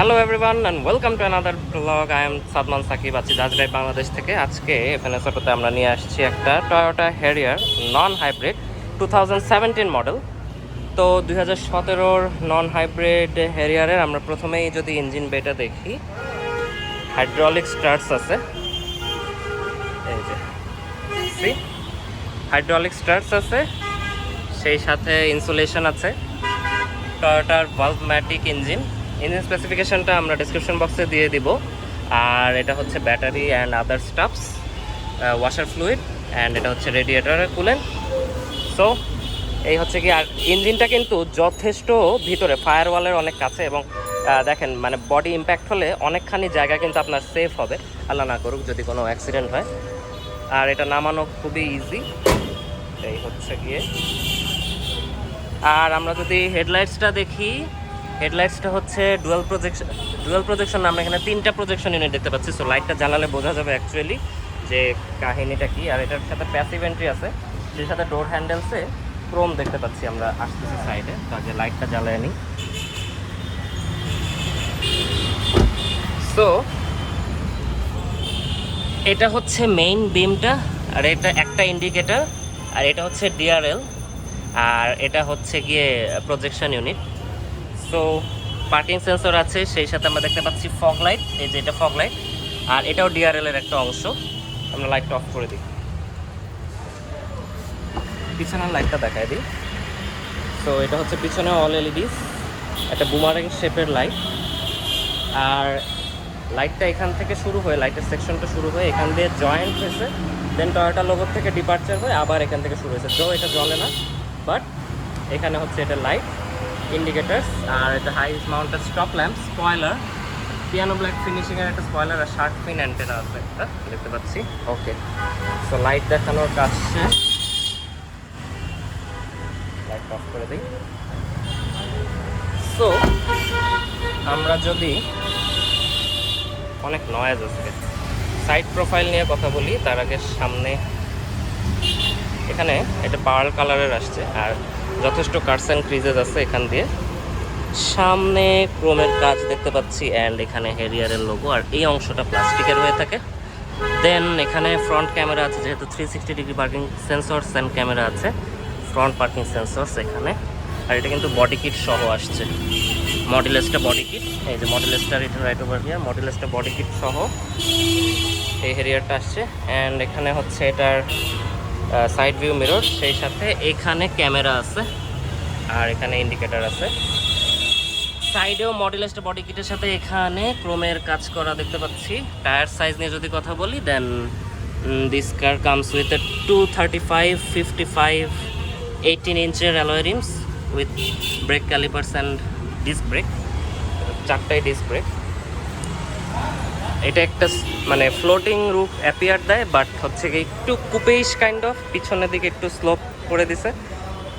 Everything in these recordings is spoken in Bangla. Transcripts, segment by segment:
Hello everyone and welcome to another blog. I am Sadman Sakib, আছি রাজশাহী বাংলাদেশ থেকে। আজকে FnS Autoতে আমরা নিয়ে আসছি একটা Toyota Harrier non hybrid 2017 model. তো 2017-র নন হাইব্রিড হ্যারিয়ারের আমরা প্রথমেই যদি ইঞ্জিন বেটা দেখি, হাইড্রোলিক স্টার্টস আছে, এই যে সি হাইড্রোলিক স্টার্টস আছে, সেই সাথে ইনসুলেশন আছে, টয়োটার ভালভম্যাটিক ইঞ্জিন স্পেসিফিকেশনটা আমরা ডিসক্রিপশন বক্সে দিয়ে দিব। আর এটা হচ্ছে battery and other stuffs, washer fluid, and এটা হচ্ছে রেডিয়েটরের কুলেন্ট। সো এই হচ্ছে কি, আর ইঞ্জিনটা কিন্তু যথেষ্ট ভিতরে, ফায়ারওয়ালের অনেক কাছে, এবং দেখেন মানে বডি ইম্প্যাক্ট হলে অনেকখানি জায়গা কিন্তু আপনার সেফ হবে, আল্লাহ না করুক যদি কোনো অ্যাক্সিডেন্ট হয়। আর এটা নামানো খুবই ইজি, এই হচ্ছে গিয়ে। আর আমরা যদি হেডলাইটসটা দেখি, হেডলাইটসটা হচ্ছে ডুয়াল প্রজেকশন। আমরা এখানে 3টা প্রজেকশন ইউনিট দেখতে পাচ্ছি। সো লাইটটা জ্বালালে বোঝা যাবে অ্যাকচুয়ালি যে কাহিনীটা কি। আর এটার সাথে প্যাসিভ এন্ট্রি আছে, সেই সাথে ডোর হ্যান্ডেলসে ক্রোম দেখতে পাচ্ছি আমরা আসতেছি সাইডে। তো আগে লাইটটা জ্বালায় নিই। সো এটা হচ্ছে মেইন বিমটা, আর এটা একটা ইন্ডিকেটর, আর এটা হচ্ছে ডিআরএল, আর এটা হচ্ছে গিয়ে projection unit. So parking sensor আছে, সেই সাথে আমরা দেখতে পাচ্ছি ফগ লাইট, এই যে এটা ফগ লাইট, আর এটাও ডিআরএল এর একটা অংশ। আমরা লাইটটা অফ করে দিই, পিছনের লাইটটা দেখাই দিই। সো এটা হচ্ছে পিছনে অল এলইডিস, একটা বুমারিং শেপের লাইট। আর লাইটটা এখান থেকে শুরু হয়ে, লাইটের সেকশনটা শুরু হয়ে এখান দিয়ে জয়েন্ট হয়েছে, দেন টয়োটা লোগো থেকে ডিপার্চার হয়ে আবার এখান থেকে শুরু হয়েছে। এটা জ্বলে না, বাট এখানে হচ্ছে এটা লাইট, ইন্ডিকেটার্স, আর এটা high mounted stop lamp, spoiler, piano black ফিনিশিংয়ের একটা স্পয়লার, আর শার্ক ফিন অ্যান্টেনা আছে একটা দেখতে পাচ্ছি। ওকে, সো লাইট দেখানোর কাজ শেষ, লাইট অফ করে দিই। সো আমরা যদি, অনেক নয়েজ আছে, সাইড প্রোফাইল নিয়ে কথা বলি তার আগে সামনে এখানে এটা পার্ল কালারের আসছে, আর যথেষ্ট কাটস অ্যান্ড ক্রিজেস আছে এখান দিয়ে। সামনে ক্রোমের কাজ দেখতে পাচ্ছি, অ্যান্ড এখানে হ্যারিয়ারের লোগো, আর এই অংশটা প্লাস্টিকের হয়ে থাকে। দেন এখানে ফ্রন্ট ক্যামেরা আছে, যেহেতু 360 degree parking sensors and camera আছে, ফ্রন্ট পার্কিং সেন্সরস এখানে। আর এটা কিন্তু বডি কিট সহ আসছে, মডেলেসটা বডি কিট, এই যে মডেলেসটা রিটার্ন রাইট ওভার হিয়ার, মডেলেসটা বডি কিট সহ এই হ্যারিয়ারটা আসছে। অ্যান্ড এখানে হচ্ছে এটার সাইড ভিউ মিরর, সেই সাথে এখানে ক্যামেরা আছে, আর এখানে ইন্ডিকেটার আছে। সাইডেও মডেলেসটা বডি কিটের সাথে এখানে ক্রোমের কাজ করা দেখতে পাচ্ছি। টায়ার সাইজ নিয়ে যদি কথা বলি, then this car comes with a 235/55 18 ইঞ্চের alloy rims with brake calipers and disc brake, 4টাই ডিস্ক ব্রেক। এটা একটা মানে ফ্লোটিং রুফ অ্যাপিয়ার দেয়, বাট হচ্ছে কি একটু কুপেইশ কাইন্ড অফ, পিছনের দিকে একটু স্লোপ করে দিছে।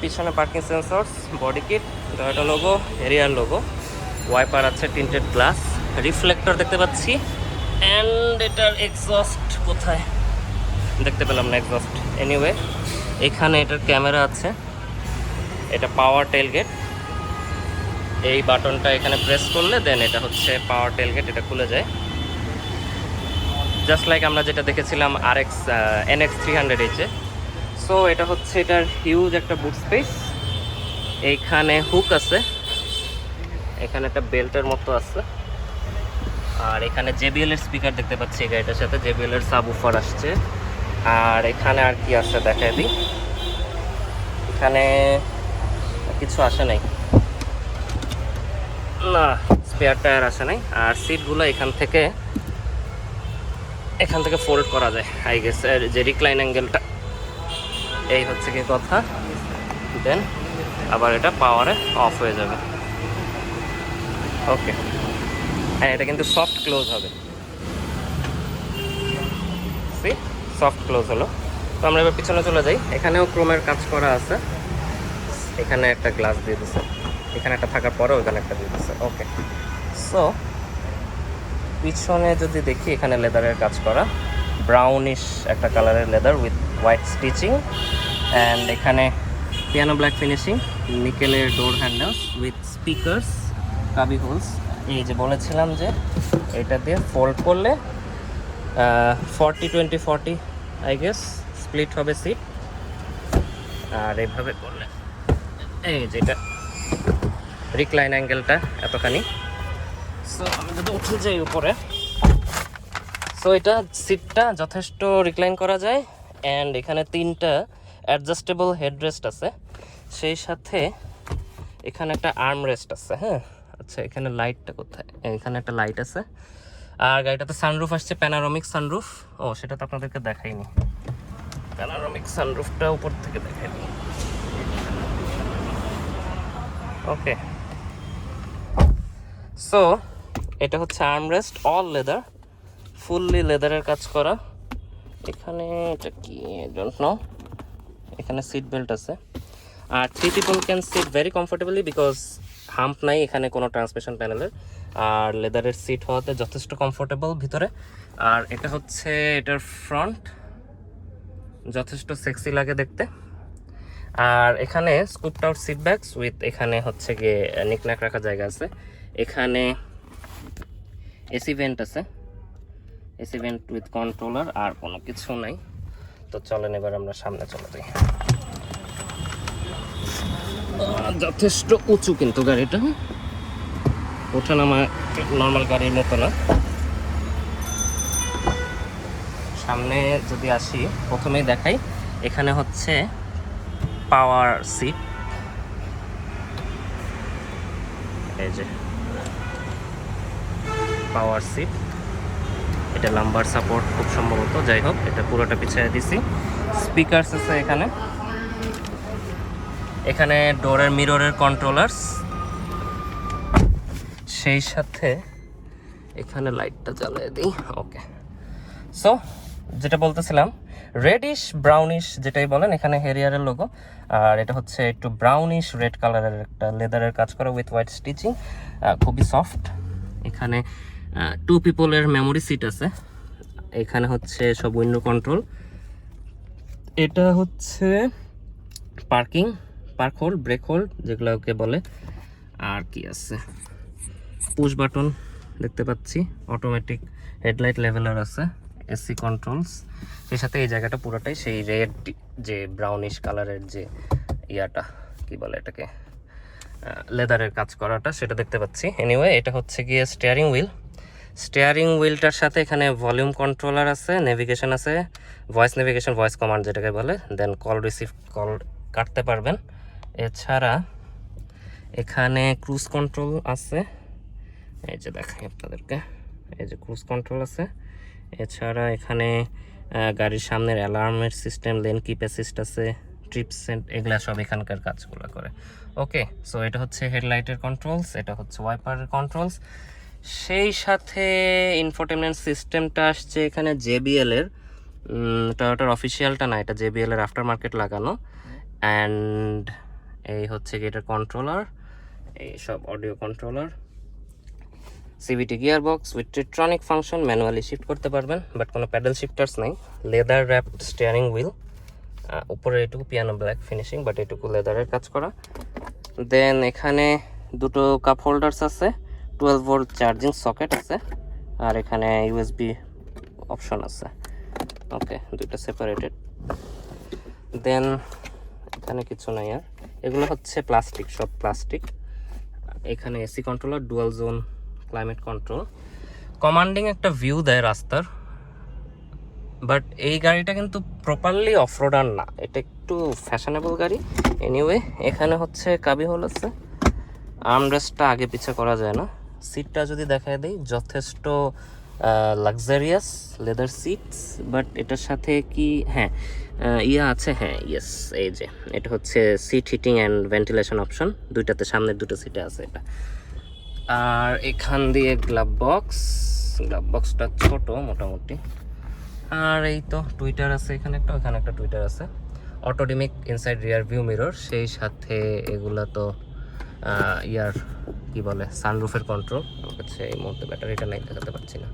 পিছনে parking sensors, body kit, Toyota logo, Harrier logo, wiper আছে, টিন্টেড গ্লাস, রিফ্লেক্টর দেখতে পাচ্ছি। অ্যান্ড এটার এক্সস্ট কোথায় দেখতে পেলাম না, এক্সস্ট। এনিওয়ে এখানে এটার ক্যামেরা আছে, এটা পাওয়ার টেলগেট, এই বাটনটা এখানে প্রেস করলে দেন এটা হচ্ছে পাওয়ার টেলগেট, এটা খুলে যায়, জাস্ট লাইক আমরা যেটা দেখেছিলাম NX 300H-এ। সো এটা হচ্ছে এটার হিউজ একটা বুট স্পেস। এইখানে হুক আছে, এখানে একটা বেল্টের মতো আছে, আর এখানে JBL এর স্পিকার দেখতে পাচ্ছি এই গাড়িটার সাথে, JBL এর সাবউফার আসছে। আর এখানে আর কি আছে দেখাই দিই, এখানে কিছু আসে নাই, না স্পেয়ার টায়ার আসে নাই। আর সিটগুলো এখান থেকে ফোল্ড করা যায় আই গেস, যে রিক্লাইন অ্যাঙ্গেলটা, এই হচ্ছে কি কথা। দেন আবার এটা পাওয়ারে অফ হয়ে যাবে। ওকে, হ্যাঁ এটা কিন্তু সফট ক্লোজ হবে, সফট ক্লোজ হলো। তো আমরা এবার পিছনে চলে যাই, এখানেও ক্রোমের কাজ করা আছে, এখানে একটা গ্লাস দিয়ে দিচ্ছে, এখানে একটা থাকার পরেও এখানে একটা দিয়ে দিচ্ছে। ওকে, সো পিছনে যদি দেখি, এখানে লেদারের কাজ করা, ব্রাউনিশ একটা কালারের leather with white stitching, and এখানে পিয়ানো ব্ল্যাক ফিনিশিং, নিকেলের door handles with speakers, cubby holes. এই যে বলেছিলাম যে এটা দিয়ে ফোল্ড করলে 40-20-40 আই গেস স্প্লিট হবে সিট। আর এইভাবে করলে এই যেটা রিক্লাইন অ্যাঙ্গেলটা এতখানি। সো আমি যদি উঠে যাই উপরে, সো এটা সিটটা যথেষ্ট রিক্লাইন করা যায়। অ্যান্ড এখানে 3টা অ্যাডজাস্টেবল হেডরেস্ট আছে, সেই সাথে এখানে একটা আর্ম রেস্ট আছে। হ্যাঁ, আচ্ছা এখানে লাইটটা কোথায়? এখানে একটা লাইট আছে। আর গাড়িটাতে সানরুফ আসছে, প্যানারোমিক সানরুফ। ও সেটা তো আপনাদেরকে দেখাইনি, প্যানারোমিক সানরুফটা উপর থেকে দেখাইনি। ওকে, সো এটা হচ্ছে আর্মরেস্ট, অল লেদার, ফুললি লেদারের কাজ করা। এখানে এটা কি ডোন্ট নো। এখানে সিট বেল্ট আছে। আর 3 people can sit very comfortably because hump নাই এখানে কোনো ট্রান্সমিশন প্যানেলের। আর লেদারের সিট হওয়াতে যথেষ্ট কমফোর্টেবল ভিতরে। আর এটা হচ্ছে এটার ফ্রন্ট, যথেষ্ট সেক্সি লাগে দেখতে। আর এখানে স্কুপড আউট সিট ব্যাগস উইথ, এখানে হচ্ছে গিয়ে নিকনাক রাখার জায়গা আছে। এখানে এসি ভেন্ট আছে, এসি ভেন্ট উইথ কন্ট্রোলার। আর কোনো কিছু নাই। তো চলেন এবার আমরা সামনে চলে যাই। যথেষ্ট উঁচু কিন্তু গাড়িটা, ওঠানামা নর্মাল গাড়ির মতো না। সামনে যদি আসি, প্রথমেই দেখাই এখানে হচ্ছে পাওয়ার সিট। এই যে পাওয়ার সিট, এটা লাম্বার সাপোর্ট খুব সম্ভবত, যাই হোক এটা পুরোটা পিছিয়ে দিছি। স্পিকারস আছে এখানে, এখানে ডোরের মিররের কন্ট্রোলার্স, সেই সাথে এখানে লাইটটা জ্বালিয়ে দিই। ওকে, সো যেটা বলতেছিলাম, রেডিশ ব্রাউনিশ যেটাই বলেন, এখানে হেরিয়ারের লোগো। আর এটা হচ্ছে একটু ব্রাউনিশ রেড কালারের একটা লেদারের কাজ করা উইথ হোয়াইট স্টিচিং, খুবই সফট। এখানে 2 পিপলের মেমোরি সিট আছে। এখানে হচ্ছে সব উইন্ডো কন্ট্রোল। এটা হচ্ছে parking, park hold, break hold যেগুলোকে বলে। আর কি আছে, পুশ বাটন দেখতে পাচ্ছি, অটোমেটিক হেডলাইট লেভেলার আছে, এসি কন্ট্রোলস। সেই সাথে এই জায়গাটা পুরোটাই সেই রেড যে ব্রাউনিশ কালারের যে ইয়াটা কি বলে এটাকে, লেদারের কাজ করাটা, সেটা দেখতে পাচ্ছি। এনিওয়ে এটা হচ্ছে গিয়ে স্টিয়ারিং হুইল। স্টিয়ারিং হুইলটার সাথে এখানে ভলিউম কন্ট্রোলার আছে, নেভিগেশন আছে, ভয়েস নেভিগেশন, ভয়েস কমান্ড যেটাকে বলে, দেন কল রিসিভ, কল কাটতে পারবেন। এছাড়া এখানে ক্রুজ কন্ট্রোল আছে, এই যে দেখাই আপনাদেরকে, এই যে ক্রুজ কন্ট্রোল আছে। এছাড়া এখানে গাড়ির সামনের অ্যালার্মের সিস্টেম, লেন কিপ অ্যাসিস্ট আছে, ট্রিপ সেন্ট, এগুলা সব এখানকার কাজগুলো করে। ওকে, সো এটা হচ্ছে হেডলাইটের কন্ট্রোলস, এটা হচ্ছে ওয়াইপারের কন্ট্রোলস। সেই সাথে ইনফোটেনমেন্ট সিস্টেমটা আসছে এখানে জেবিএল এর, টয়োটার অফিসিয়ালটা না, এটা জেবিএল এর আফটার মার্কেট লাগানো। অ্যান্ড এই হচ্ছে কি এটার কন্ট্রোলার, এই সব audio controller. CVT gear box with Tiptronic function, manually shift করতে পারবেন, বাট কোনো প্যাডেল শিফটার্স নাই। লেদার র্যাপড স্টিয়ারিং হুইল, উপরে এটুকু পিয়ানো ব্ল্যাক ফিনিশিং, বাট এটুকু লেদারের কাজ করা। দেন এখানে দুটো কাপ হোল্ডার্স আছে, 12 ভোল্ট চার্জিং সকেট আছে, আর এখানে ইউএসবি অপশন আছে। ওকে, দুটো সেপারেটেড। দেন এখানে কিছু নাই আর, এগুলো হচ্ছে প্লাস্টিক, সব প্লাস্টিক। এখানে AC controller, dual zone climate control, commanding একটা ভিউ দেয় রাস্তার। বাট এই গাড়িটা কিন্তু প্রপারলি অফরোডার না, এটা একটু ফ্যাশনেবল গাড়ি। এনিওয়ে এখানে হচ্ছে কাবি হোল আছে, আর্মরেস্টটা আগে পিছে করা যায় না। সিটটা যদি দেখায় দিই, যথেষ্ট লাক্সারিয়াস লেদার সিটস, বাট এটার সাথে কি হ্যাঁ ইয়া আছে, হ্যাঁ ইয়েস, এই যে এটা হচ্ছে seat heating and ventilation option, দুইটাতে সামনের দুটো সিটে আছে এটা। আর এখান দিয়ে গ্লাভ বক্সটা ছোট মোটামুটি। আর এই তো টুইটার আছে এখানে একটা, ওখানে একটা টুইটার আছে। অটোডিমিক ইনসাইড রিয়ার ভিউ মিরর, সেই সাথে এগুলা তো ইয়ার কি বলে সানরুফের কন্ট্রোল। আমার কাছে এই মুহূর্তে ব্যাটারিটা নাই, দেখাতে পারছি না।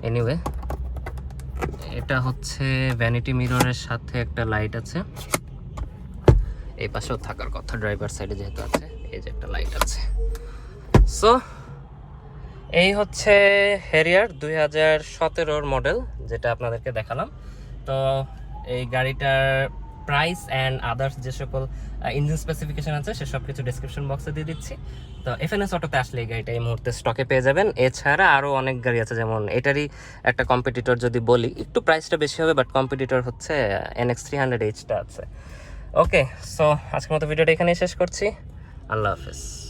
এনিওয়ে এটা হচ্ছে ভ্যানিটি মিররের সাথে একটা লাইট আছে, এই পাশেও থাকার কথা ড্রাইভার সাইডে যেহেতু আছে, এই যে একটা লাইট আছে। সো এই হচ্ছে হ্যারিয়ার 2017 মডেল, যেটা আপনাদেরকে দেখালাম। তো এই গাড়িটার প্রাইস অ্যান্ড আদার্স যে সকল ইঞ্জিন স্পেসিফিকেশন আছে সেসব কিছু ডেসক্রিপশন বক্সে দিয়ে দিচ্ছি। তো FnS অটোতে আসলে এই গাড়িটা এই মুহূর্তে স্টকে পেয়ে যাবেন। এছাড়া আরও অনেক গাড়ি আছে, যেমন এটারই একটা কম্পিটিটর যদি বলি, একটু প্রাইসটা বেশি হবে, বাট কম্পিটিটর হচ্ছে NX 300Hটা আছে। ওকে, সো আজকের মতো ভিডিওটা এখানেই শেষ করছি। আল্লাহ হাফেজ।